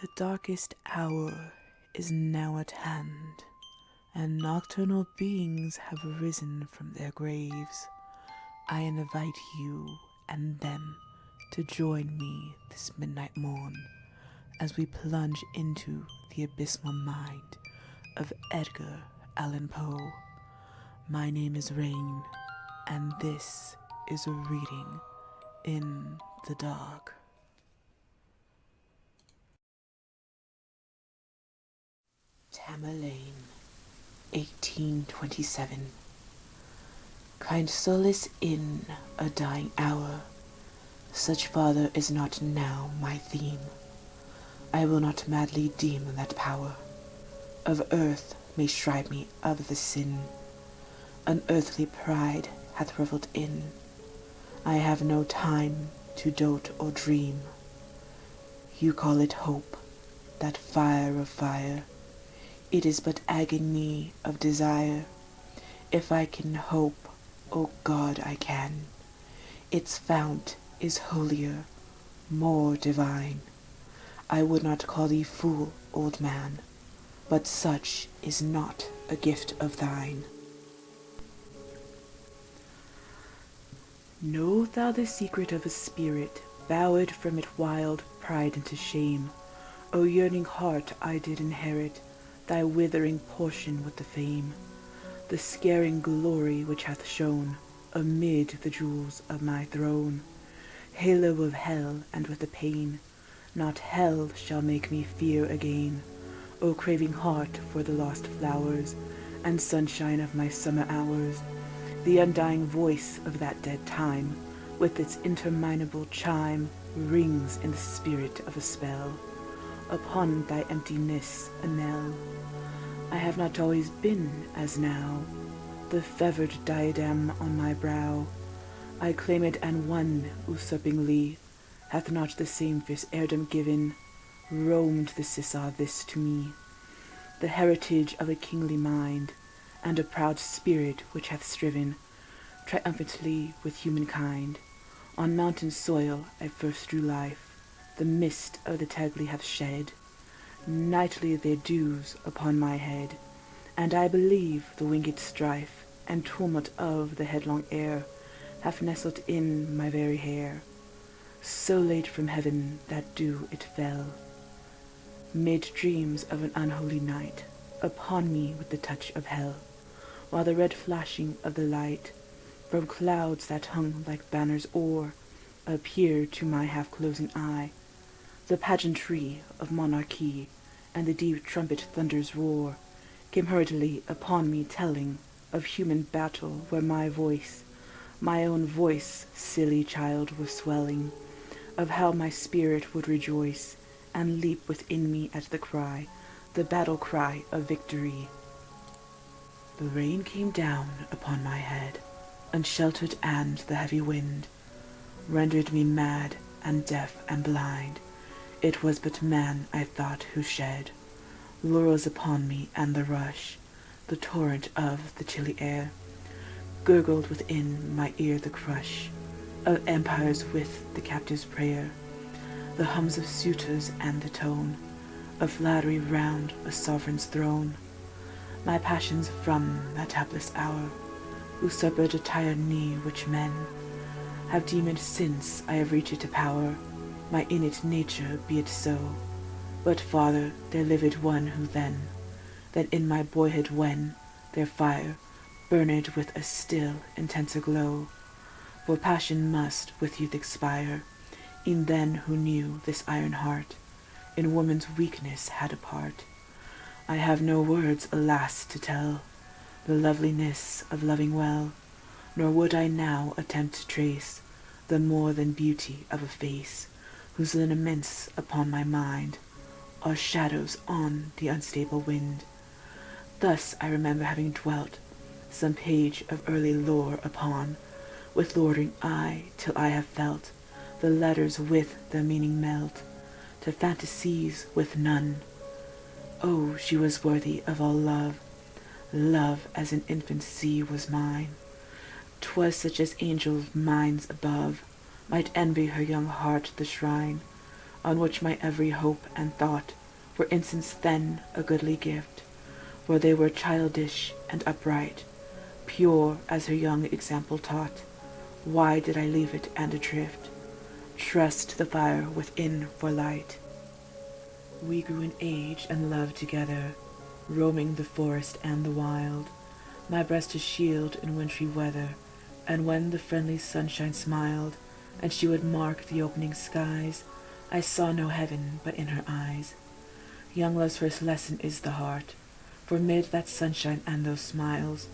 The darkest hour is now at hand, and nocturnal beings have arisen from their graves. I invite you and them to join me this midnight morn as we plunge into the abysmal mind of Edgar Allan Poe. My name is Raine, and this is a reading in the dark. Tamerlane, 1827. Kind solace in a dying hour, such father is not now my theme. I will not madly deem that power of earth may shrive me of the sin unearthly pride hath revelled in. I have no time to dote or dream. You call it hope, that fire of fire. It is but agony of desire. If I can hope, O God, I can. Its fount is holier, more divine. I would not call thee fool, old man, but such is not a gift of thine. Know thou the secret of a spirit, bowed from it wild pride into shame. O yearning heart, I did inherit thy withering portion with the fame, the scaring glory which hath shone amid the jewels of my throne. Halo of hell, and with the pain, not hell shall make me fear again. O craving heart for the lost flowers, and sunshine of my summer hours, the undying voice of that dead time, with its interminable chime, rings in the spirit of a spell, upon thy emptiness a knell. I have not always been as now, the feathered diadem on my brow. I claim it and won usurpingly, hath not the same fierce heirdom given, roamed the Sissa this to me, the heritage of a kingly mind, and a proud spirit which hath striven triumphantly with humankind. On mountain soil I first drew life, the mist of the Tegli hath shed nightly their dews upon my head, and I believe the winged strife and tumult of the headlong air hath nestled in my very hair. So late from heaven that dew it fell, mid dreams of an unholy night, upon me with the touch of hell, while the red flashing of the light from clouds that hung like banners o'er appeared to my half-closing eye, the pageantry of monarchy, and the deep trumpet thunder's roar came hurriedly upon me, telling of human battle where my voice, my own voice, silly child, was swelling, of how my spirit would rejoice and leap within me at the cry, the battle cry of victory. The rain came down upon my head, unsheltered, and the heavy wind rendered me mad and deaf and blind. It was but man, I thought, who shed laurels upon me, and the rush, the torrent of the chilly air, gurgled within my ear the crush of empires with the captive's prayer, the hums of suitors and the tone of flattery round a sovereign's throne. My passions from that hapless hour usurped a tyranny which men have deemed since I have reached to power. My innate nature be it so, but farther there lived one who then, than in my boyhood when, their fire burned with a still intenser glow. For passion must with youth expire, e'en then who knew this iron heart in woman's weakness had a part. I have no words, alas, to tell the loveliness of loving well, nor would I now attempt to trace the more than beauty of a face, whose lineaments upon my mind are shadows on the unstable wind. Thus I remember having dwelt some page of early lore upon, with lording eye, till I have felt the letters with their meaning melt to fantasies with none. Oh, she was worthy of all love, love as an infancy was mine. 'Twas such as angel minds above might envy her young heart the shrine on which my every hope and thought were incense then a goodly gift, for they were childish and upright, pure as her young example taught. Why did I leave it and adrift? Trust the fire within for light. We grew in age and love together, roaming the forest and the wild, my breast a shield in wintry weather, and when the friendly sunshine smiled, and she would mark the opening skies, I saw no heaven but in her eyes. Young love's first lesson is the heart, for mid that sunshine and those smiles,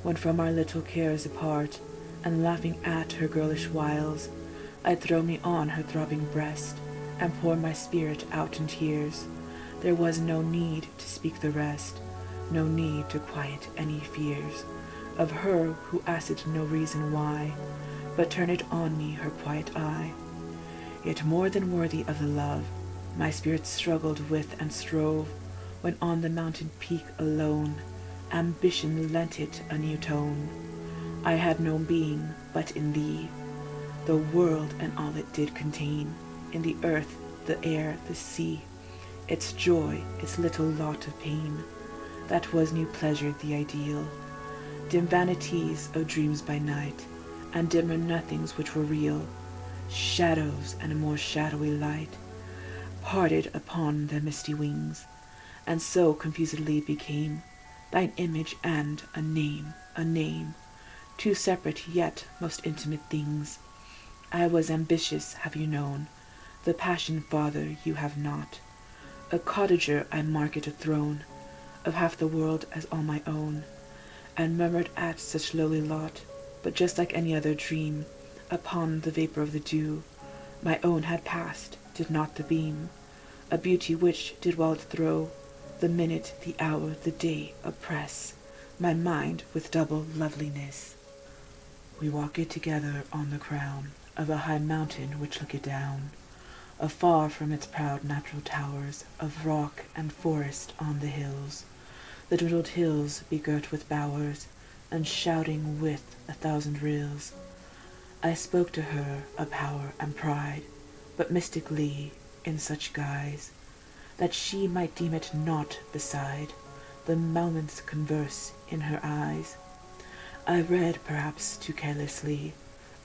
when from our little cares apart, and laughing at her girlish wiles, I'd throw me on her throbbing breast, and pour my spirit out in tears. There was no need to speak the rest, no need to quiet any fears of her who asked no reason why, but turned on me her quiet eye. Yet more than worthy of the love my spirit struggled with and strove, when on the mountain peak alone ambition lent it a new tone. I had no being but in thee, the world and all it did contain, in the earth, the air, the sea, its joy, its little lot of pain. That was new pleasure, the ideal. Dim vanities of dreams by night, and dimmer nothings which were real, shadows and a more shadowy light, parted upon their misty wings, and so confusedly became thine image and a name, two separate yet most intimate things. I was ambitious, have you known, the passion, father, you have not. A cottager, I market a throne of half the world as all my own, and murmured at such lowly lot, but just like any other dream, upon the vapour of the dew, my own had passed, did not the beam, a beauty which did while it throw, the minute, the hour, the day oppress, my mind with double loveliness. We walked together on the crown of a high mountain which looked down, afar from its proud natural towers of rock and forest on the hills, the dwindled hills begirt with bowers, and shouting with 1,000 rills. I spoke to her of power and pride, but mystically, in such guise, that she might deem it naught beside the moment's converse in her eyes. I read, perhaps too carelessly,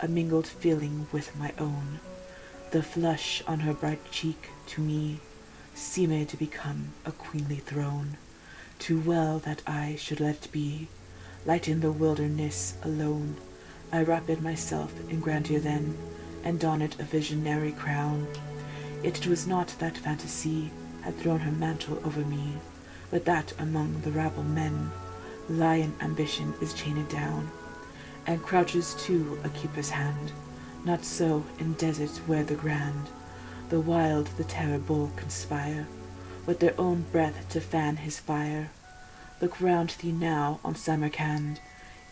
a mingled feeling with my own. The flush on her bright cheek to me seemed to become a queenly throne, too well that I should let it be. Light in the wilderness alone, I wrapped myself in grandeur then, and donned a visionary crown. Yet it was not that fantasy had thrown her mantle over me, but that among the rabble men, lion ambition is chained down, and crouches to a keeper's hand. Not so in deserts where the grand, the wild, the terrible conspire, with their own breath to fan his fire. Look round thee now on Samarcand,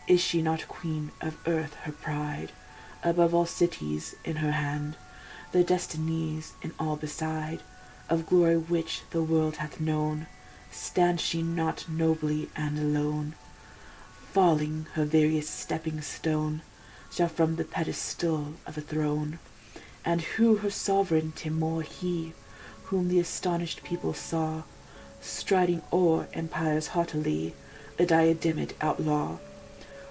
is she not queen of earth her pride, above all cities in her hand, the destinies in all beside, of glory which the world hath known, stands she not nobly and alone? Falling, her veriest stepping stone shall from the pedestal of a throne, and who her sovereign Timor he, whom the astonished people saw, striding o'er empires haughtily, a diademed outlaw.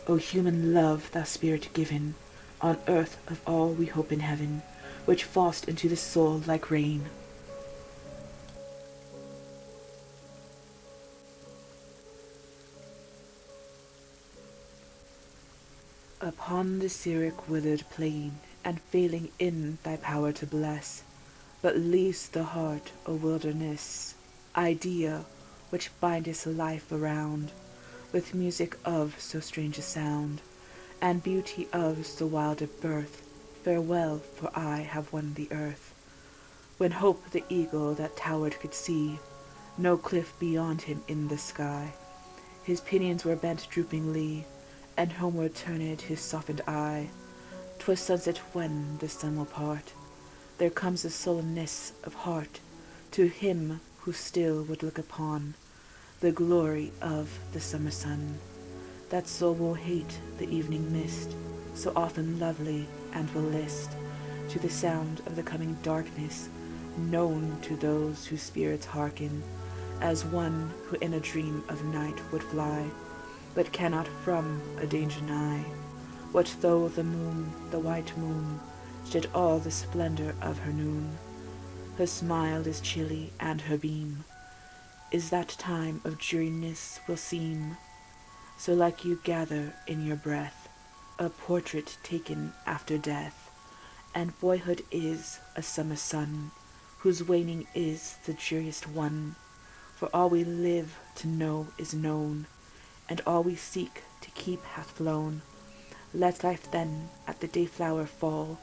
O human love, thou spirit given, on earth of all we hope in heaven, which fall'st into the soul like rain. Upon the Syriac withered plain, and failing in thy power to bless, but leav'st the heart a wilderness, idea which bindest life around, with music of so strange a sound, and beauty of so wild a birth. Farewell, for I have won the earth. When hope the eagle that towered could see no cliff beyond him in the sky, his pinions were bent droopingly, and homeward turned his softened eye. 'Twas sunset when the sun will part. There comes a sullenness of heart to him who still would look upon the glory of the summer sun. That soul will hate the evening mist, so often lovely, and will list to the sound of the coming darkness known to those whose spirits hearken, as one who in a dream of night would fly, but cannot from a danger nigh. What though the moon, the white moon, shed all the splendor of her noon? Her smile is chilly, and her beam is that time of dreariness will seem so like you gather in your breath a portrait taken after death. And boyhood is a summer sun, whose waning is the dreariest one. For all we live to know is known, and all we seek to keep hath flown. Let life then at the dayflower fall,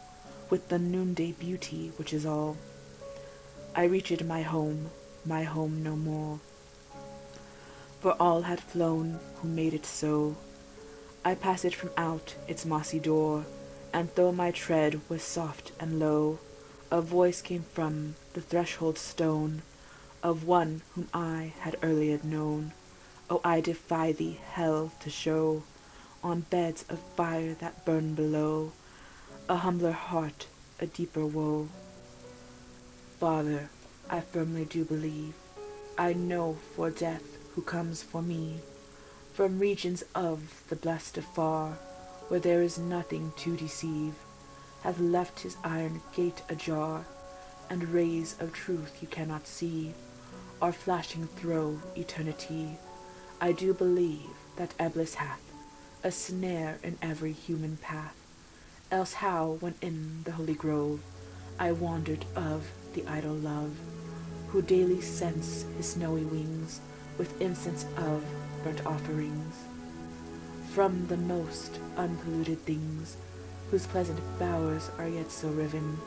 with the noonday beauty which is all. I reached my home no more, for all had flown who made it so. I passed from out its mossy door, and though my tread was soft and low, a voice came from the threshold stone of one whom I had earlier known. Oh, I defy thee, hell, to show on beds of fire that burn below a humbler heart, a deeper woe. Father, I firmly do believe, I know for death who comes for me, from regions of the blest afar, where there is nothing to deceive, hath left his iron gate ajar, and rays of truth you cannot see are flashing thro' eternity. I do believe that Eblis hath a snare in every human path, else how, when in the holy grove, I wandered of the idol love, who daily scents his snowy wings with incense of burnt offerings, from the most unpolluted things, whose pleasant bowers are yet so riven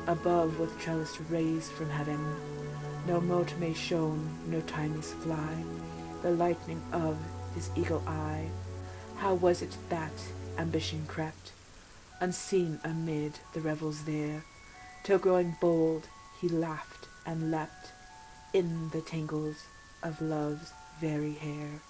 above with trellised rays from heaven. No mote may shone, no timeless fly, the lightning of his eagle eye. How was it that ambition crept unseen amid the revels there, till growing bold he laughed and leapt in the tangles of love's very hair?